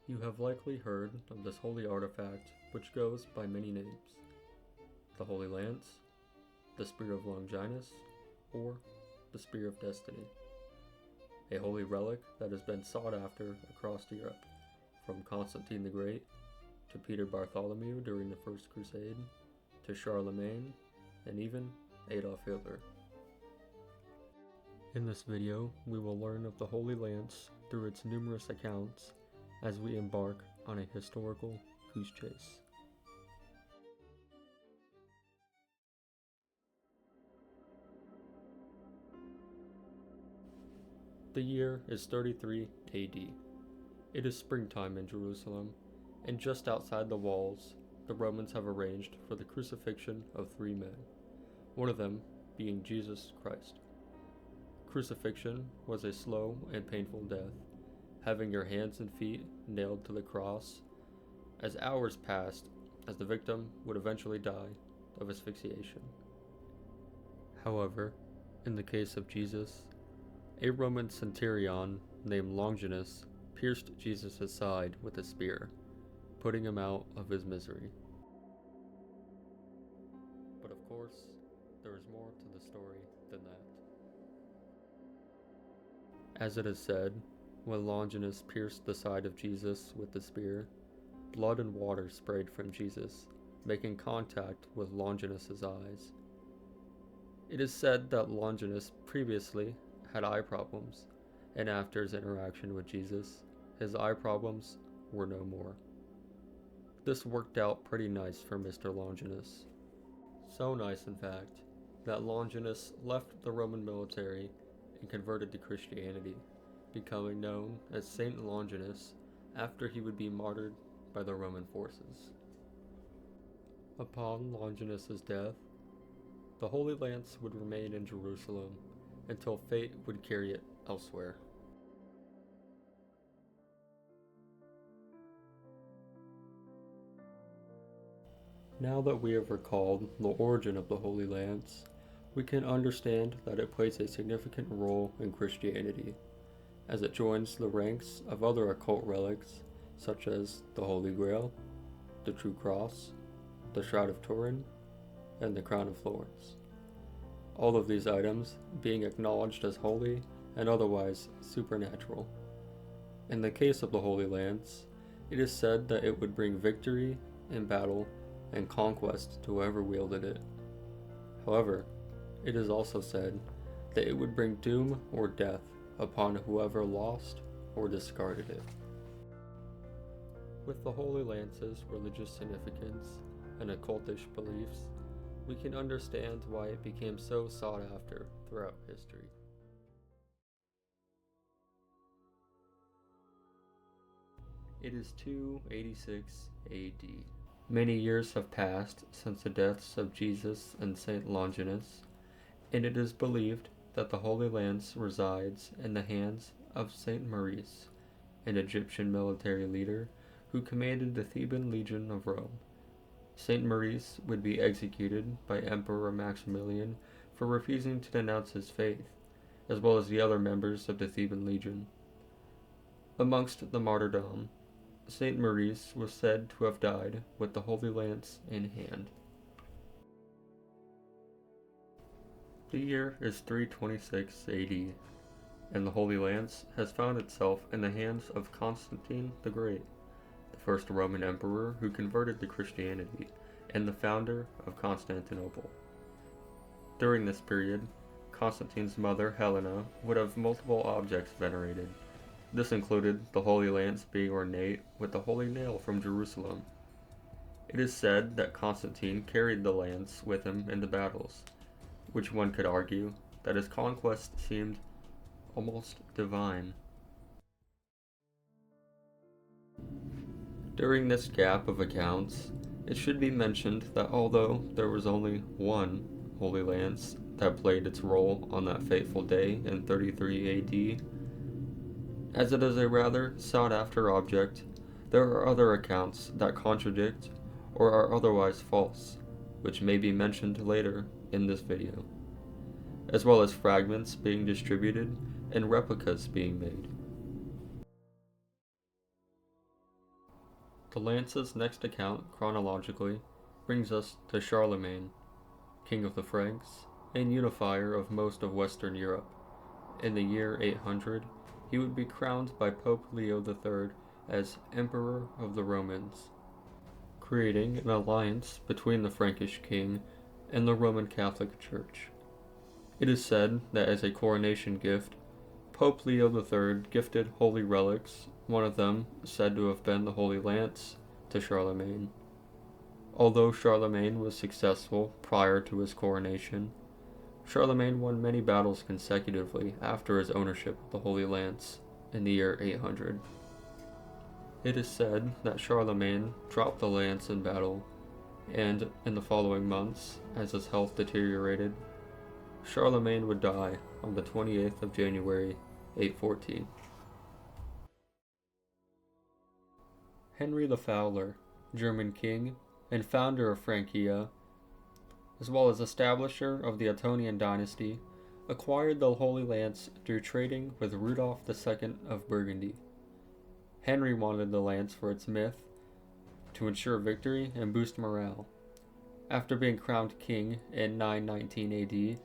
You have likely heard of this holy artifact, which goes by many names: the Holy Lance, the Spear of Longinus, or the Spear of Destiny. A holy relic that has been sought after across Europe, from Constantine the Great to Peter Bartholomew during the First Crusade, to Charlemagne, and even Adolf Hitler. In this video, we will learn of the Holy Lance through its numerous accounts as we embark on a historical goose chase. The year is 33 AD. It is springtime in Jerusalem, and just outside the walls, the Romans have arranged for the crucifixion of three men, one of them being Jesus Christ. Crucifixion was a slow and painful death, having your hands and feet nailed to the cross, as hours passed as the victim would eventually die of asphyxiation. However, in the case of Jesus, a Roman centurion named Longinus pierced Jesus' side with a spear, putting him out of his misery. But of course, there is more to the story than that. As it is said, when Longinus pierced the side of Jesus with the spear, blood and water sprayed from Jesus, making contact with Longinus' eyes. It is said that Longinus previously had eye problems, and after his interaction with Jesus, his eye problems were no more. This worked out pretty nice for Mr. Longinus. So nice, in fact, that Longinus left the Roman military and converted to Christianity, becoming known as Saint Longinus after he would be martyred by the Roman forces. Upon Longinus' death, the Holy Lance would remain in Jerusalem until fate would carry it elsewhere. Now that we have recalled the origin of the Holy Lance, we can understand that it plays a significant role in Christianity, as it joins the ranks of other occult relics such as the Holy Grail, the True Cross, the Shroud of Turin, and the Crown of Thorns. All of these items being acknowledged as holy and otherwise supernatural. In the case of the Holy Lance, it is said that it would bring victory in battle and conquest to whoever wielded it. However, it is also said that it would bring doom or death upon whoever lost or discarded it. With the Holy Lance's religious significance and occultish beliefs, we can understand why it became so sought after throughout history. It is 286 AD. Many years have passed since the deaths of Jesus and Saint Longinus, and it is believed that the Holy Lance resides in the hands of Saint Maurice, an Egyptian military leader who commanded the Theban Legion of Rome. Saint Maurice would be executed by Emperor Maximilian for refusing to denounce his faith, as well as the other members of the Theban Legion. Amongst the martyrdom, Saint Maurice was said to have died with the Holy Lance in hand. The year is 326 AD, and the Holy Lance has found itself in the hands of Constantine the Great, the first Roman emperor who converted to Christianity and the founder of Constantinople. During this period, Constantine's mother, Helena, would have multiple objects venerated. This included the Holy Lance being ornate with the Holy Nail from Jerusalem. It is said that Constantine carried the lance with him into battles, which one could argue that his conquest seemed almost divine. During this gap of accounts, it should be mentioned that although there was only one Holy Lance that played its role on that fateful day in 33 AD, as it is a rather sought-after object, there are other accounts that contradict or are otherwise false, which may be mentioned later in this video, as well as fragments being distributed and replicas being made. The Lance's next account, chronologically, brings us to Charlemagne, king of the Franks, and unifier of most of Western Europe. In the year 800, he would be crowned by Pope Leo III as Emperor of the Romans, creating an alliance between the Frankish king and the Roman Catholic Church. It is said that as a coronation gift, Pope Leo III gifted holy relics, one of them said to have been the Holy Lance, to Charlemagne. Although Charlemagne was successful prior to his coronation, Charlemagne won many battles consecutively after his ownership of the Holy Lance in the year 800. It is said that Charlemagne dropped the lance in battle, and in the following months, as his health deteriorated, Charlemagne would die on the 28th of January, 814. Henry the Fowler, German king and founder of Francia, as well as establisher of the Ottonian dynasty, acquired the Holy Lance through trading with Rudolph II of Burgundy. Henry wanted the lance for its myth, to ensure victory and boost morale. After being crowned king in 919 AD,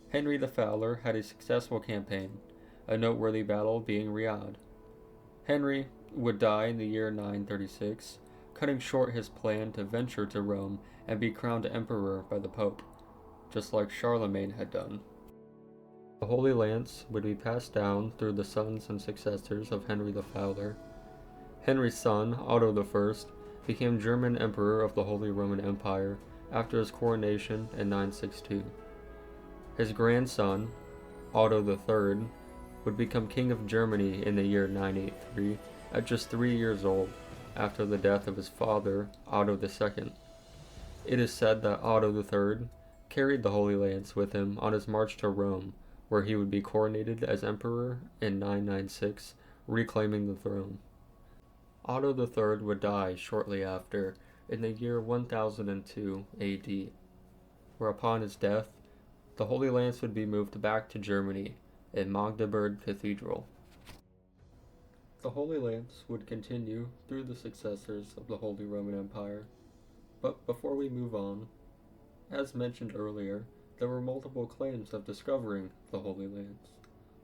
Henry the Fowler had a successful campaign, a noteworthy battle being Riad. Henry would die in the year 936, cutting short his plan to venture to Rome and be crowned emperor by the Pope, just like Charlemagne had done. The Holy Lance would be passed down through the sons and successors of Henry the Fowler. Henry's son, Otto I, became German Emperor of the Holy Roman Empire after his coronation in 962. His grandson, Otto III, would become King of Germany in the year 983 at just 3 years old, after the death of his father, Otto II. It is said that Otto III carried the Holy Lance with him on his march to Rome, where he would be coronated as emperor in 996, reclaiming the throne. Otto III would die shortly after, in the year 1002 AD, where upon his death, the Holy Lance would be moved back to Germany in Magdeburg Cathedral. The Holy Lance would continue through the successors of the Holy Roman Empire. But before we move on, as mentioned earlier, there were multiple claims of discovering the Holy Lance,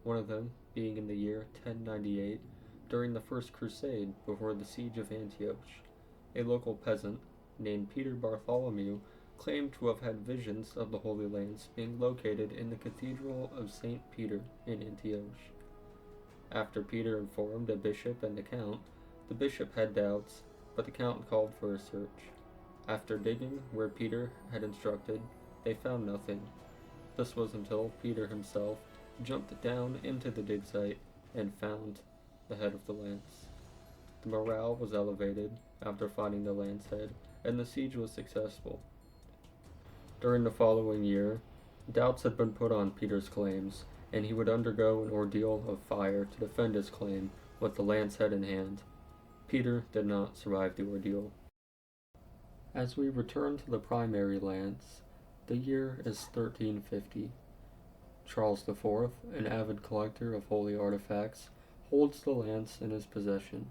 one of them being in the year 1098 during the First Crusade before the siege of Antioch. A local peasant named Peter Bartholomew claimed to have had visions of the Holy Lance being located in the Cathedral of St. Peter in Antioch. After Peter informed a bishop and the count, the bishop had doubts, but the count called for a search. After digging where Peter had instructed, they found nothing. This was until Peter himself jumped down into the dig site and found the head of the lance. The morale was elevated after finding the lance head, and the siege was successful. During the following year, doubts had been put on Peter's claims, and he would undergo an ordeal of fire to defend his claim with the lance head in hand. Peter did not survive the ordeal. As we return to the primary lance, the year is 1350. Charles IV, an avid collector of holy artifacts, holds the lance in his possession.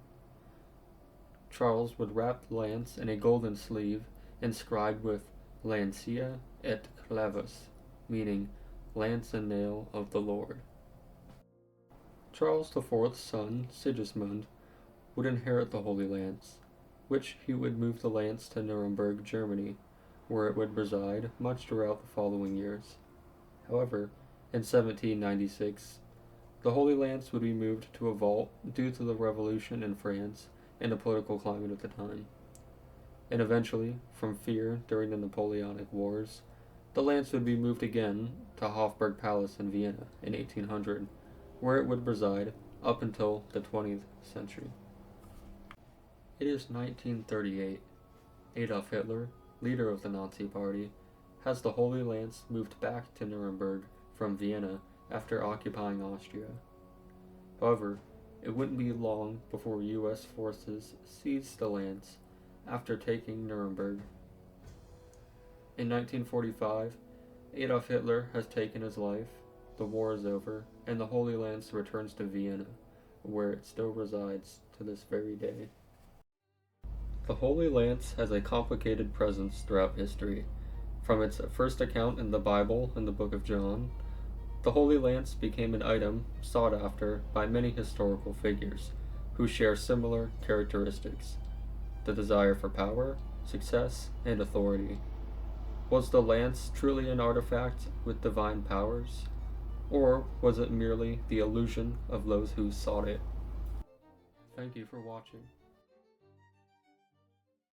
Charles would wrap the lance in a golden sleeve inscribed with Lancia et Clavus, meaning lance and nail of the Lord. Charles IV's son, Sigismund, would inherit the Holy Lance, which he would move the lance to Nuremberg, Germany, where it would reside much throughout the following years. However, in 1796, the Holy Lance would be moved to a vault due to the revolution in France and the political climate of the time. And eventually, from fear during the Napoleonic Wars, the lance would be moved again to Hofburg Palace in Vienna in 1800, where it would reside up until the 20th century. It is 1938. Adolf Hitler, leader of the Nazi Party, has the Holy Lance moved back to Nuremberg from Vienna after occupying Austria. However, it wouldn't be long before U.S. forces seized the lance after taking Nuremberg. In 1945, Adolf Hitler has taken his life, the war is over, and the Holy Lance returns to Vienna, where it still resides to this very day. The Holy Lance has a complicated presence throughout history. From its first account in the Bible in the book of John, the Holy Lance became an item sought after by many historical figures who share similar characteristics: the desire for power, success, and authority. Was the lance truly an artifact with divine powers, or was it merely the illusion of those who sought it? Thank you for watching.